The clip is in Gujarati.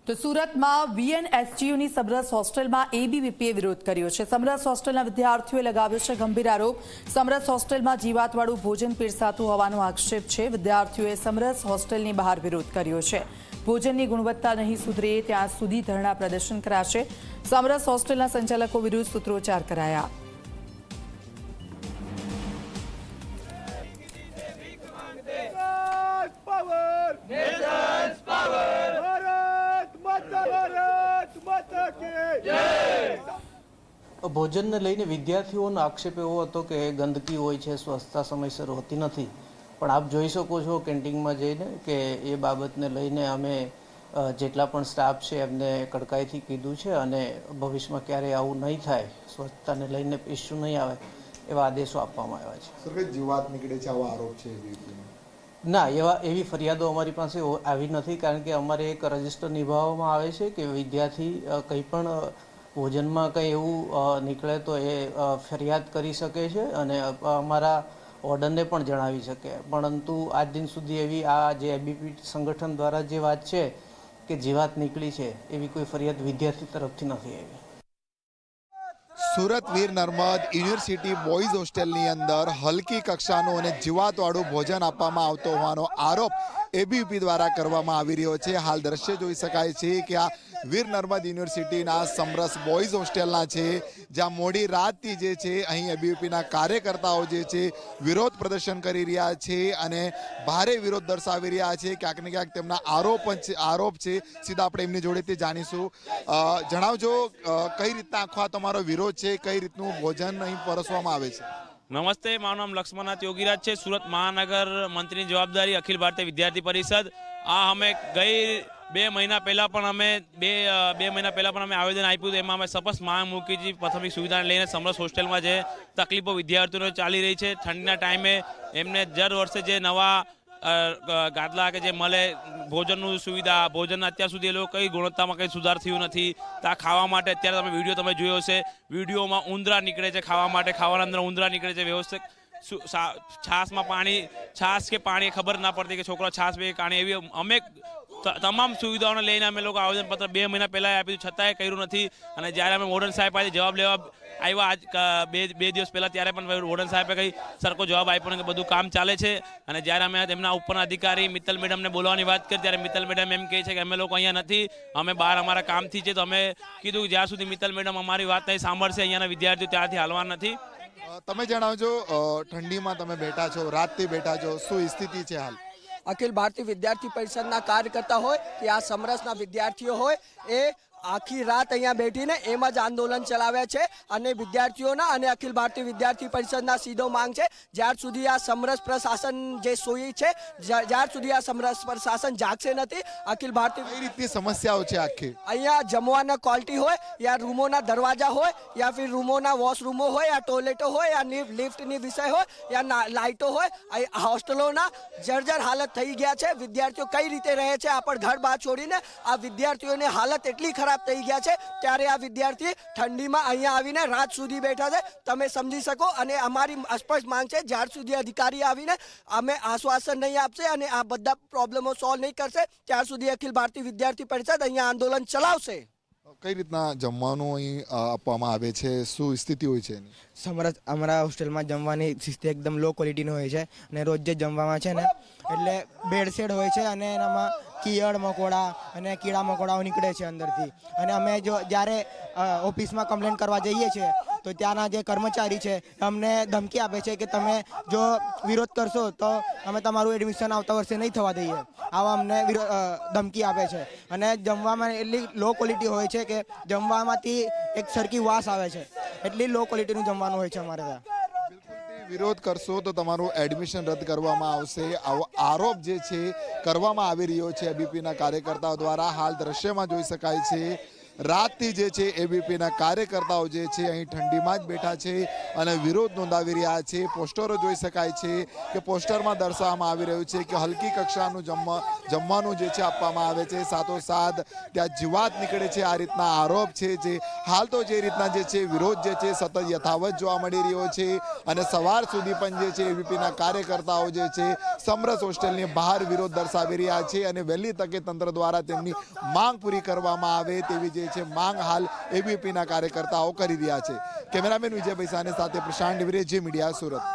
તો સુરતમાં વીએનએસજીયુની સમરસ હોસ્ટેલમાં એબીવીપીએ વિરોધ કર્યો છે। સમરસ હોસ્ટેલના વિદ્યાર્થીઓએ લગાવ્યો છે ગંભીર આરોપ। સમરસ હોસ્ટેલમાં જીવાતવાળું ભોજન પીરસાતું હોવાનો આક્ષેપ છે। વિદ્યાર્થીઓએ સમરસ હોસ્ટેલની બહાર વિરોધ કર્યો છે। ભોજનની ગુણવત્તા નહીં સુધરે ત્યાં સુધી ધરણા પ્રદર્શન કરાશે। સમરસ હોસ્ટેલના સંચાલકો વિરુદ્ધ સૂત્રોચ્ચાર કરાયા। ભોજનને લઈને વિદ્યાર્થીઓનો આક્ષેપ એવો હતો કે ગંદકી હોય છે, સ્વચ્છતા સમયસર હોતી નથી। પણ આપ જોઈ શકો છો કેન્ટીનમાં જઈને કે એ બાબતને લઈને અમે જેટલા પણ સ્ટાફ છે એમને કડકાઈથી કીધું છે અને ભવિષ્યમાં ક્યારેય આવું નહીં થાય, સ્વચ્છતાને લઈને ઇસ્યુ નહીં આવે એવા આદેશો આપવામાં આવ્યા છે। સર, કઈ જીવાત નીકળે છે આવો આરોપ છે? ના, એવી ફરિયાદો અમારી પાસે આવી નથી, કારણ કે અમારે એક રજિસ્ટર નિભાવવામાં આવે છે કે વિદ્યાર્થી કંઈ પણ ભોજનમાં કંઈ એવું નીકળે તો એ ફરિયાદ કરી શકે છે અને અમારા ઓર્ડરને પણ જણાવી શકે। પરંતુ આજ દિન સુધી એવી આ જે એબીપી સંગઠન દ્વારા જે વાત છે કે જીવાત નીકળી છે એવી કોઈ ફરિયાદ વિદ્યાર્થી તરફથી નથી આવી। સુરત વીર નર્મદ યુનિવર્સિટી બોયઝ હોસ્ટેલની અંદર હલકી કક્ષાનું અને જીવાતવાળું ભોજન આપવામાં આવતો હોવાનો આરોપ એબીવીપી દ્વારા કરવામાં આવી રહ્યો છે। હાલ દ્રશ્ય જોઈ શકાય છે કે આ વીર નર્મદ યુનિવર્સિટીના સમરસ બોયઝ હોસ્ટેલના છે, જ્યાં મોડી રાતથી જે છે અહીં એબીવીપીના કાર્યકર્તાઓ જે છે વિરોધ પ્રદર્શન કરી રહ્યા છે અને ભારે વિરોધ દર્શાવી રહ્યા છે। ક્યાંક ને ક્યાંક તેમના આરોપ છે। સીધા આપણે એમની જોડેથી જાણીશું। જણાવજો, કઈ રીતના આખો તમારો વિરોધ છે, કઈ રીતનું ભોજન અહીં પરોસવામાં આવે છે? નમસ્તે, મારું નામ લક્ષ્મણનાથ યોગીરાજ છે। સુરત મહાનગર મંત્રીની જવાબદારી અખિલ ભારતીય વિદ્યાર્થી પરિષદ। આ અમે ગઈ બે મહિના પહેલાં પણ અમે આવેદન આપ્યું, એમાં અમે સપસ માંગ મૂકી છે પ્રાથમિક સુવિધાને લઈને। સમરસ હોસ્ટેલમાં જે તકલીફો વિદ્યાર્થીઓને ચાલી રહી છે, ઠંડીના ટાઈમે એમને દર વર્ષે જે નવા ગાદલા કે જે મળે, ભોજનનું સુવિધા, ભોજન અત્યાર સુધી એ લોકો કઈ ગુણવત્તામાં કંઈ સુધાર થયું નથી। ત્યાં ખાવા માટે અત્યારે તમે વિડીયો જોયો હશે, વિડીયોમાં ઉંદરા નીકળે છે ખાવા માટે, ખાવાના અંદર ઉંદરા નીકળે છે। વ્યવસ્થિત છાશમાં છાશ કે પાણી ખબર ના પડતી કે છોકરો છાશ પીએ પાણી, એવી અમે તમામ સુવિધાઓને લઈને અમે લોકો આવેદનપત્ર 2 મહિના પહેલાં આપ્યું, છતાંય કર્યું નથી। અને જ્યારે અમે વોર્ડન સાહેબ પાસે જવાબ લેવા આવ્યા આજ બે દિવસ પહેલાં, ત્યારે પણ વોર્ડન સાહેબે કંઈ સરખો જવાબ આપ્યો કે બધું કામ ચાલે છે। અને જ્યારે અમે તેમના ઉપરના અધિકારી મિત્તલ મેડમને બોલાવવાની વાત કરી, ત્યારે મિત્તલ મેડમ એમ કહે છે કે અમે લોકો અહીંયા નથી, અમે બહાર અમારા કામથી છે। તો અમે કીધું જ્યાં સુધી મિત્તલ મેડમ અમારી વાત નહીં સાંભળશે, અહીંયાના વિદ્યાર્થીઓ ત્યાંથી હાલવા નથી। તમે જણાવજો, ઠંડીમાં તમે બેઠા છો, રાતથી બેઠા છો, શું સ્થિતિ છે હાલ? અખિલ ભારતીય વિદ્યાર્થી પરિષદના કાર્યકર્તા હોય કે આ સમરસના વિદ્યાર્થીઓ હોય, એ આખી રાત અહીંયા બેઠીને એમ જ આંદોલન ચલાવ્યા છે। અને વિદ્યાર્થીઓના અને અખિલ ભારતીય વિદ્યાર્થી પરિષદના સીધો માંગ છે, જ્યાર સુધી આ સમરસ પ્રશાસન જે સોઈ છે, જ્યાર સુધી આ સમરસ પ્રશાસન જાગશે નથી, અખિલ ભારતીય કઈ રીતની સમસ્યાઓ છે આખી? અહીંયા જમવાના ક્વોલિટી હોય, યા રૂમોના દરવાજા હોય, યા ફિર રૂમોના વોશરૂમો હોય, યા ટોયલેટો હોય, યા લિફ્ટની વિષય હોય, યા લાઇટો હોય, હોસ્ટેલોના જર્જર હાલત થઈ ગયા છે। વિદ્યાર્થીઓ કઈ રીતે રહે છે આ પણ ઘર બહાર છોડીને, આ વિદ્યાર્થીઓની હાલત એટલી ખરાબ થઈ ગયા છે, ત્યારે આ વિદ્યાર્થી ઠંડીમાં અહીંયા આવીને રાત સુધી બેઠા છે, તમે સમજી શકો। અને અમારી સ્પષ્ટ માંગ છે, જ્યાર સુધી અધિકારી આવીને અમે આશ્વાસન નહીં આપશે અને આ બધા પ્રોબ્લેમો સોલ્વ નહીં કરશે, ત્યાર સુધી અખિલ ભારતીય વિદ્યાર્થી પરિષદ અહીંયા આંદોલન ચલાવશે। કઈ રીતના જમવાનું અહીં આપવામાં આવે છે, શું સ્થિતિ હોય છે એની? સમરસ અમારા હોસ્ટેલમાં જમવાની સ્થિતિ એકદમ લો ક્વોલિટીની હોય છે અને રોજ જે જમવામાં છે ને એટલે બેડશેડ હોય છે અને એનામાં કીયળ મકોડા અને કીડા મકોડાઓ નીકળે છે અંદરથી। અને અમે જ્યારે ઓફિસમાં કમ્પ્લેન કરવા જઈએ છીએ તો ત્યાંના જે કર્મચારી છે અમને ધમકી આપે છે કે તમે જો વિરોધ કરશો તો અમે તમારું એડમિશન આવતા વર્ષે નહીં થવા દઈએ, આવા અમને ધમકી આપે છે। અને જમવામાં એટલી લો ક્વોલિટી હોય છે કે જમવામાંથી એક સરખી વાસ આવે છે, એટલી લો ક્વોલિટીનું જમવાનું હોય છે અમારે ત્યાં। વિરોધ કરશો તો તમારું એડમિશન રદ કરવામાં આવશે, આવો આરોપ જે છે કરવામાં આવી રહ્યો છે એબીવીપીના કાર્યકર્તાઓ દ્વારા। હાલ દ્રશ્યમાં જોઈ શકાય છે રાતથી જે છે એબીવીપીના કાર્યકર્તાઓ જે છે અહીં ઠંડીમાં જ બેઠા છે અને વિરોધ નોંધાવી રહ્યા છે. પોસ્ટરો જોઈ શકાય છે કે પોસ્ટરમાં દર્શાવવામાં આવી રહ્યું છે કે હલકી કક્ષાનું જમવાનું જે છે આપવામાં આવે છે, સાથોસાથ ત્યાં જીવાત નીકળે છે, આ રીતના આરોપ છે. જે હાલ તો જે રીતના જે છે વિરોધ જે છે સતત યથાવત જોવા મળી રહ્યો છે અને સવાર સુધી પણ જે છે એબીવીપીના કાર્યકર્તાઓ જે છે સમરસ હોસ્ટેલની બહાર વિરોધ દર્શાવી રહ્યા છે અને વહેલી તકે તંત્ર દ્વારા તેમની માંગ પૂરી કરવામાં આવે તેવી જે છે માંગ હાલ એબીવીપીના કાર્યકર્તાઓ કરી રહ્યા છે. કેમેરામેન વિજય ભૈસાની સાથે પ્રશાંત ડિવરે, જે મીડિયા, સુરત.